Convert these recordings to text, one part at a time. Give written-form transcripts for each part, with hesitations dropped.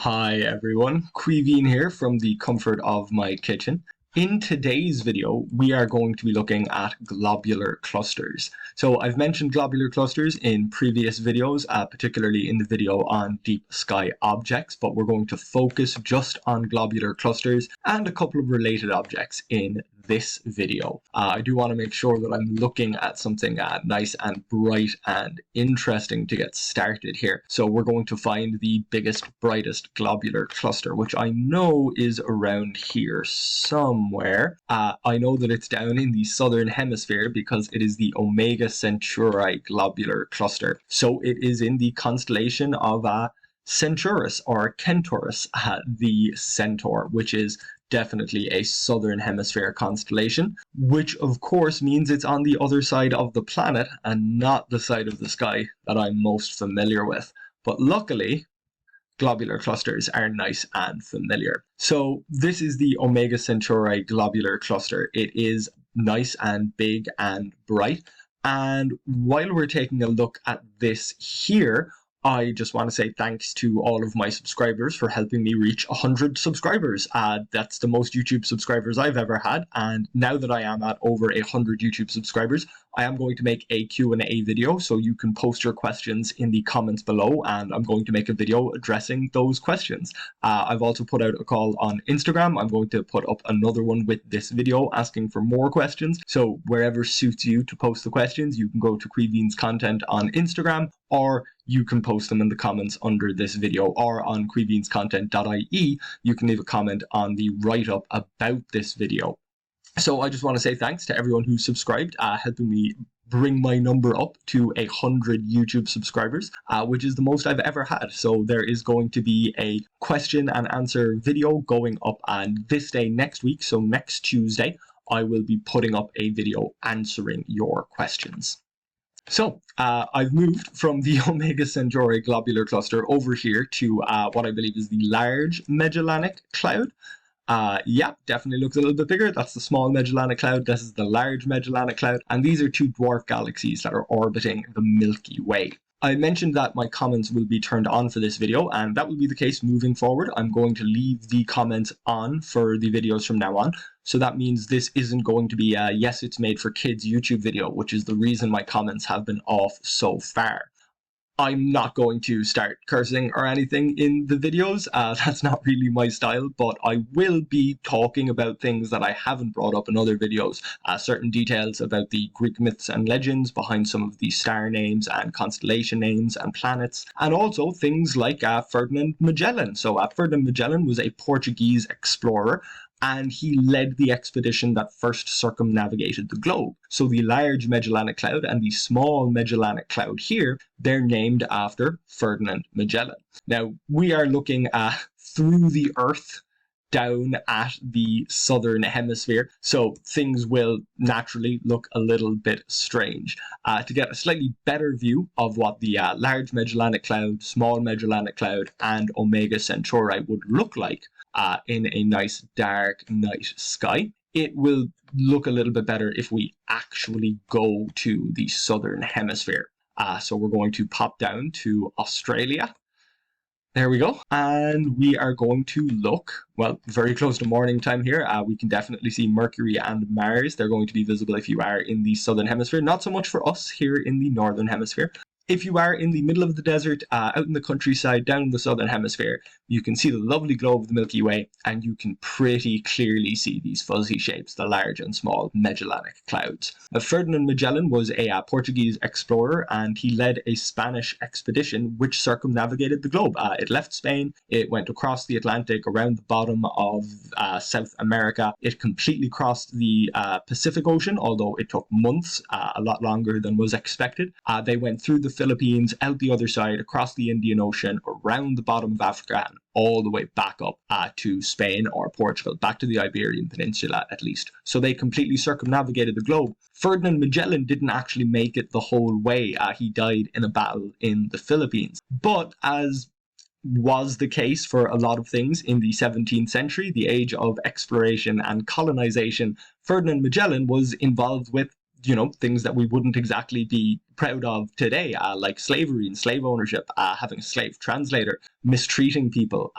Hi everyone, Queeveen here from the comfort of my kitchen. In today's video, we are going to be looking at globular clusters. So I've mentioned globular clusters in previous videos, particularly in the video on deep sky objects, but we're going to focus just on globular clusters and a couple of related objects in this video. I do want to make sure that I'm looking at something nice and bright and interesting to get started here. So we're going to find the biggest, brightest globular cluster, which I know is around here somewhere. I know that it's down in the southern hemisphere because it is the Omega Centauri globular cluster. So it is in the constellation of Centaurus or Kentaurus, the centaur, which is definitely a southern hemisphere constellation, which of course means it's on the other side of the planet and not the side of the sky that I'm most familiar with. But luckily, globular clusters are nice and familiar. So this is the Omega Centauri globular cluster. It is nice and big and bright. And while we're taking a look at this here, I just want to say thanks to all of my subscribers for helping me reach 100 subscribers. That's the most YouTube subscribers I've ever had. And now that I am at over 100 YouTube subscribers, I am going to make a Q&A video, so you can post your questions in the comments below, and I'm going to make a video addressing those questions. I've also put out a call on Instagram. I'm going to put up another one with this video asking for more questions. So wherever suits you to post the questions, you can go to Queeveen's content on Instagram, or you can post them in the comments under this video, or on queeveenscontent.ie, you can leave a comment on the write-up about this video. So I just want to say thanks to everyone who subscribed, helping me bring my number up to 100 YouTube subscribers, which is the most I've ever had. So there is going to be a question and answer video going up on this day next week. So next Tuesday, I will be putting up a video answering your questions. So I've moved from the Omega Centauri globular cluster over here to what I believe is the Large Magellanic Cloud. Yeah, definitely looks a little bit bigger. That's the Small Magellanic Cloud. This is the Large Magellanic Cloud. And these are two dwarf galaxies that are orbiting the Milky Way. I mentioned that my comments will be turned on for this video, and that will be the case moving forward. I'm going to leave the comments on for the videos from now on. So that means this isn't going to be a yes, it's made for kids YouTube video, which is the reason my comments have been off so far. I'm not going to start cursing or anything in the videos. That's not really my style, but I will be talking about things that I haven't brought up in other videos. Certain details about the Greek myths and legends behind some of the star names and constellation names and planets, and also things like Ferdinand Magellan. So Ferdinand Magellan was a Portuguese explorer, and he led the expedition that first circumnavigated the globe. So the Large Magellanic Cloud and the Small Magellanic Cloud here, they're named after Ferdinand Magellan. Now, we are looking through the Earth down at the southern hemisphere, so things will naturally look a little bit strange. To get a slightly better view of what the Large Magellanic Cloud, Small Magellanic Cloud, and Omega Centauri would look like in a nice dark night sky, it will look a little bit better if we actually go to the southern hemisphere. So we're going to pop down to Australia. There we go. And we are going to look, well, very close to morning time here. We can definitely see Mercury and Mars. They're going to be visible if you are in the southern hemisphere. Not so much for us here in the northern hemisphere. If you are in the middle of the desert, out in the countryside, down in the southern hemisphere, you can see the lovely globe of the Milky Way, and you can pretty clearly see these fuzzy shapes, the Large and Small Magellanic Clouds. Ferdinand Magellan was a Portuguese explorer, and he led a Spanish expedition which circumnavigated the globe. It left Spain, it went across the Atlantic, around the bottom of South America. It completely crossed the Pacific Ocean, although it took months, a lot longer than was expected. They went through the Philippines, out the other side, across the Indian Ocean, around the bottom of Africa, and all the way back up to Spain or Portugal, back to the Iberian Peninsula at least. So they completely circumnavigated the globe. Ferdinand Magellan didn't actually make it the whole way. He died in a battle in the Philippines. But as was the case for a lot of things in the 17th century, the age of exploration and colonization, Ferdinand Magellan was involved with things that we wouldn't exactly be proud of today, like slavery and slave ownership, having a slave translator, mistreating people,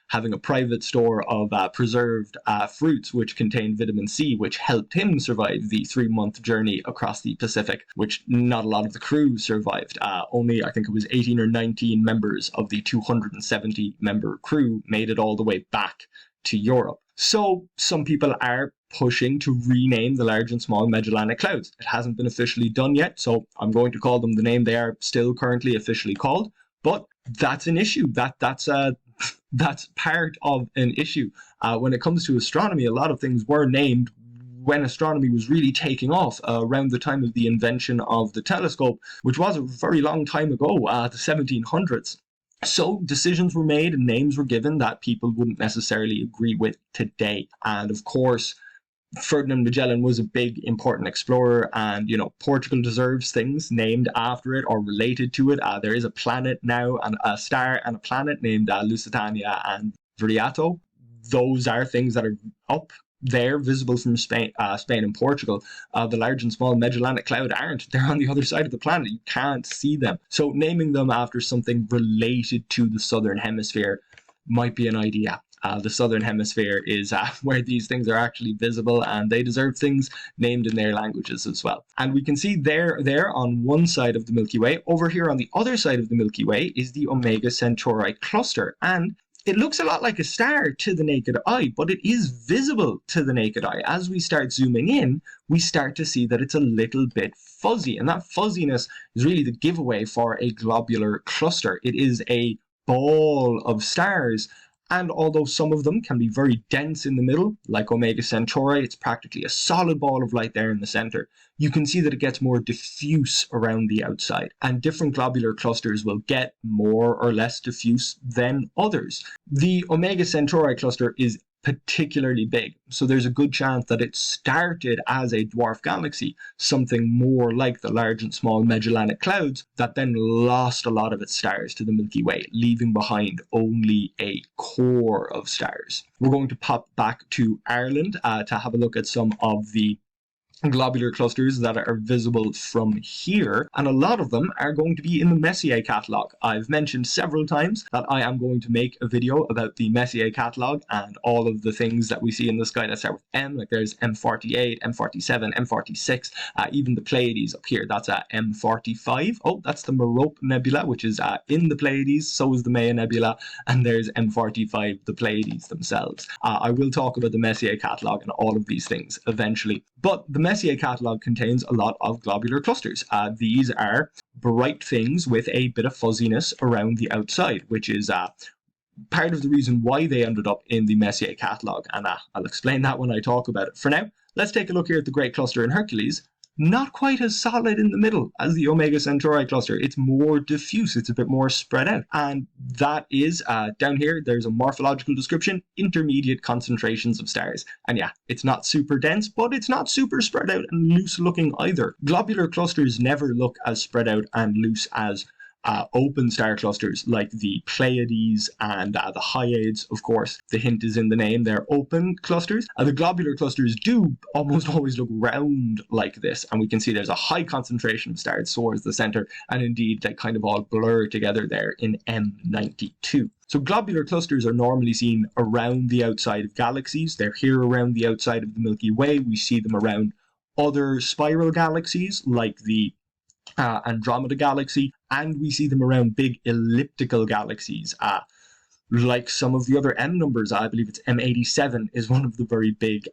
having a private store of preserved fruits which contained vitamin C, which helped him survive the 3-month journey across the Pacific, which not a lot of the crew survived. Only, I think it was 18 or 19 members of the 270-member crew made it all the way back to Europe. So some people are pushing to rename the Large and Small Magellanic Clouds. It hasn't been officially done yet, so I'm going to call them the name they are still currently officially called. But that's an issue. That's part of an issue. When it comes to astronomy, a lot of things were named when astronomy was really taking off around the time of the invention of the telescope, which was a very long time ago, the 1700s. So decisions were made and names were given that people wouldn't necessarily agree with today. And of course, Ferdinand Magellan was a big, important explorer, and Portugal deserves things named after it or related to it. There is a planet now, and a star and a planet named Lusitania and Viriato. Those are things that are up there, visible from Spain and Portugal. The Large and Small Magellanic Cloud aren't. They're on the other side of the planet. You can't see them. So naming them after something related to the Southern Hemisphere might be an idea. The Southern Hemisphere is where these things are actually visible, and they deserve things named in their languages as well. And we can see there on one side of the Milky Way. Over here on the other side of the Milky Way is the Omega Centauri cluster. And it looks a lot like a star to the naked eye, but it is visible to the naked eye. As we start zooming in, we start to see that it's a little bit fuzzy. And that fuzziness is really the giveaway for a globular cluster. It is a ball of stars. And although some of them can be very dense in the middle, like Omega Centauri, it's practically a solid ball of light there in the center, you can see that it gets more diffuse around the outside. And different globular clusters will get more or less diffuse than others. The Omega Centauri cluster is particularly big, so there's a good chance that it started as a dwarf galaxy, something more like the Large and Small Magellanic Clouds, that then lost a lot of its stars to the Milky Way, leaving behind only a core of stars. We're going to pop back to Ireland to have a look at some of the globular clusters that are visible from here, and a lot of them are going to be in the Messier catalogue. I've mentioned several times that I am going to make a video about the Messier catalogue and all of the things that we see in the sky that start with M, like there's M48, M47, M46, even the Pleiades up here, that's M45. Oh, that's the Merope Nebula, which is in the Pleiades, so is the Maya Nebula, and there's M45, the Pleiades themselves. I will talk about the Messier catalogue and all of these things eventually, but the Messier catalogue contains a lot of globular clusters. These are bright things with a bit of fuzziness around the outside, which is part of the reason why they ended up in the Messier catalogue, and I'll explain that when I talk about it. For now, let's take a look here at the Great Cluster in Hercules. Not quite as solid in the middle as the Omega Centauri cluster. It's more diffuse, it's a bit more spread out. And that is, down here, there's a morphological description, intermediate concentrations of stars. And yeah, it's not super dense, but it's not super spread out and loose looking either. Globular clusters never look as spread out and loose as open star clusters like the Pleiades and the Hyades, of course. The hint is in the name, they're open clusters. The globular clusters do almost always look round like this, and we can see there's a high concentration of stars towards the center, and indeed they kind of all blur together there in M92. So globular clusters are normally seen around the outside of galaxies. They're here around the outside of the Milky Way. We see them around other spiral galaxies like the Andromeda Galaxy, and we see them around big elliptical galaxies, like some of the other M numbers. I believe it's M87 is one of the very big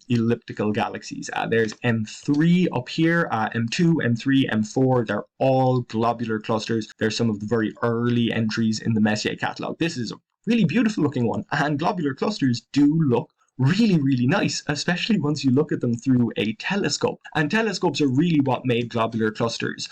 elliptical galaxies. There's M3 up here, M2, M3, M4. They're all globular clusters. They're some of the very early entries in the Messier catalogue. This is a really beautiful looking one, and globular clusters do look really, really nice, especially once you look at them through a telescope. And telescopes are really what made globular clusters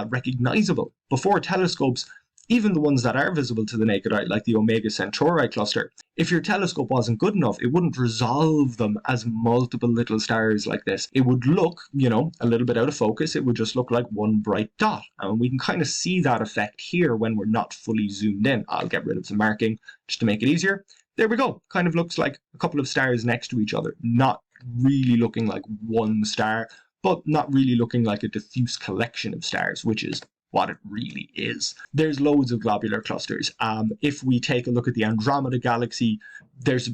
recognizable. Before telescopes, even the ones that are visible to the naked eye, like the Omega Centauri cluster, if your telescope wasn't good enough, it wouldn't resolve them as multiple little stars like this. It would look, a little bit out of focus. It would just look like one bright dot. And we can kind of see that effect here when we're not fully zoomed in. I'll get rid of some marking just to make it easier. There we go. Kind of looks like a couple of stars next to each other, not really looking like one star, but not really looking like a diffuse collection of stars, which is what it really is. There's loads of globular clusters. If we take a look at the Andromeda galaxy, there's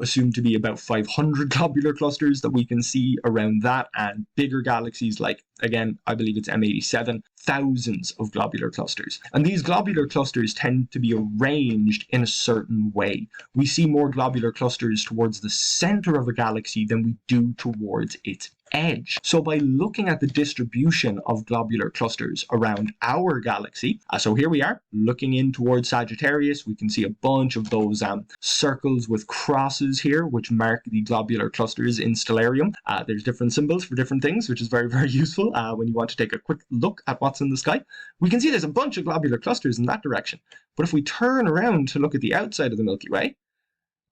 assumed to be about 500 globular clusters that we can see around that, and bigger galaxies like, again, I believe it's M87, thousands of globular clusters. And these globular clusters tend to be arranged in a certain way. We see more globular clusters towards the center of a galaxy than we do towards its edge. So by looking at the distribution of globular clusters around our galaxy, so here we are looking in towards Sagittarius, we can see a bunch of those circles with crosses here, which mark the globular clusters in Stellarium. There's different symbols for different things, which is very, very useful when you want to take a quick look at what's in the sky. We can see there's a bunch of globular clusters in that direction. But if we turn around to look at the outside of the Milky Way,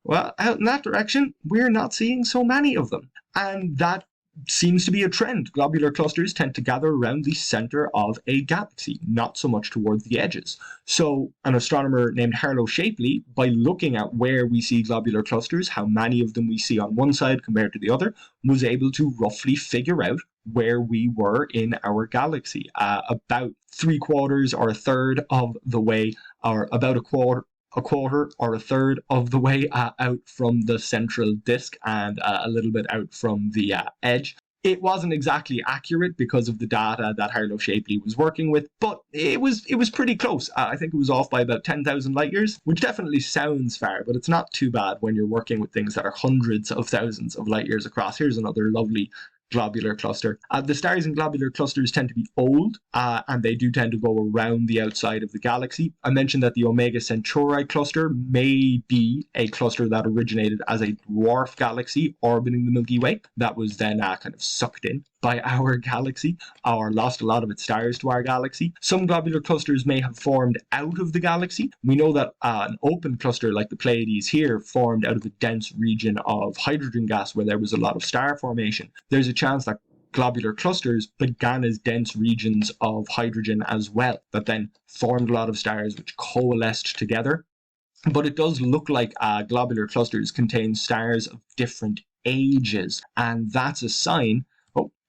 well, out in that direction, we're not seeing so many of them. And that seems to be a trend. Globular clusters tend to gather around the center of a galaxy, not so much towards the edges. So an astronomer named Harlow Shapley, by looking at where we see globular clusters, how many of them we see on one side compared to the other, was able to roughly figure out where we were in our galaxy. About 3/4 or a third of the way, or about a quarter or a third of the way out from the central disk, and a little bit out from the edge. It wasn't exactly accurate because of the data that Harlow Shapley was working with, but it was pretty close. I think it was off by about 10,000 light years, which definitely sounds far, but it's not too bad when you're working with things that are hundreds of thousands of light years across. Here's another lovely globular cluster. The stars in globular clusters tend to be old, and they do tend to go around the outside of the galaxy. I mentioned that the Omega Centauri cluster may be a cluster that originated as a dwarf galaxy orbiting the Milky Way that was then kind of sucked in by our galaxy, or lost a lot of its stars to our galaxy. Some globular clusters may have formed out of the galaxy. We know that an open cluster like the Pleiades here formed out of a dense region of hydrogen gas where there was a lot of star formation. There's a chance that globular clusters began as dense regions of hydrogen as well, that then formed a lot of stars which coalesced together. But it does look like globular clusters contain stars of different ages, and that's a sign.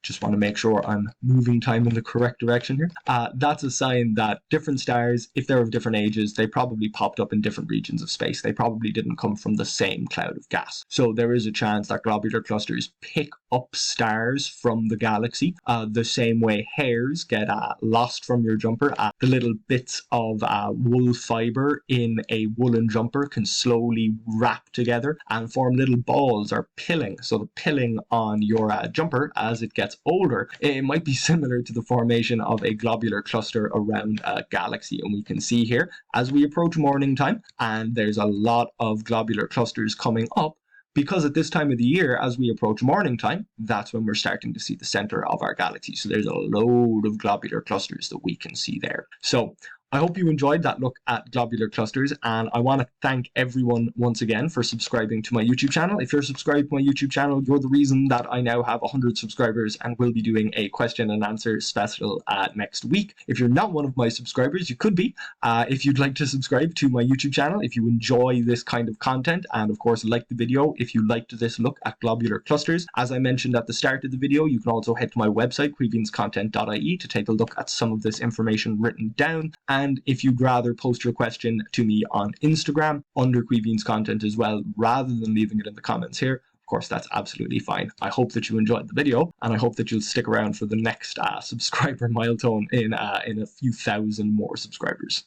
Just want to make sure I'm moving time in the correct direction here. That's a sign that different stars, if they're of different ages, they probably popped up in different regions of space. They probably didn't come from the same cloud of gas. So there is a chance that globular clusters pick up stars from the galaxy, the same way hairs get lost from your jumper. The little bits of wool fiber in a woolen jumper can slowly wrap together and form little balls or pilling. So the pilling on your jumper as it gets older, it might be similar to the formation of a globular cluster around a galaxy. And we can see here as we approach morning time, and there's a lot of globular clusters coming up, because at this time of the year, as we approach morning time, that's when we're starting to see the center of our galaxy. So there's a load of globular clusters that we can see there. So I hope you enjoyed that look at globular clusters, and I want to thank everyone once again for subscribing to my YouTube channel. If you're subscribed to my YouTube channel, you're the reason that I now have 100 subscribers and will be doing a question and answer special next week. If you're not one of my subscribers, you could be. If you'd like to subscribe to my YouTube channel, if you enjoy this kind of content, and of course like the video if you liked this look at globular clusters. As I mentioned at the start of the video, you can also head to my website, queebeanscontent.ie, to take a look at some of this information written down. And if you'd rather post your question to me on Instagram under Queebeans Content as well, rather than leaving it in the comments here, of course, that's absolutely fine. I hope that you enjoyed the video, and I hope that you'll stick around for the next subscriber milestone in a few thousand more subscribers.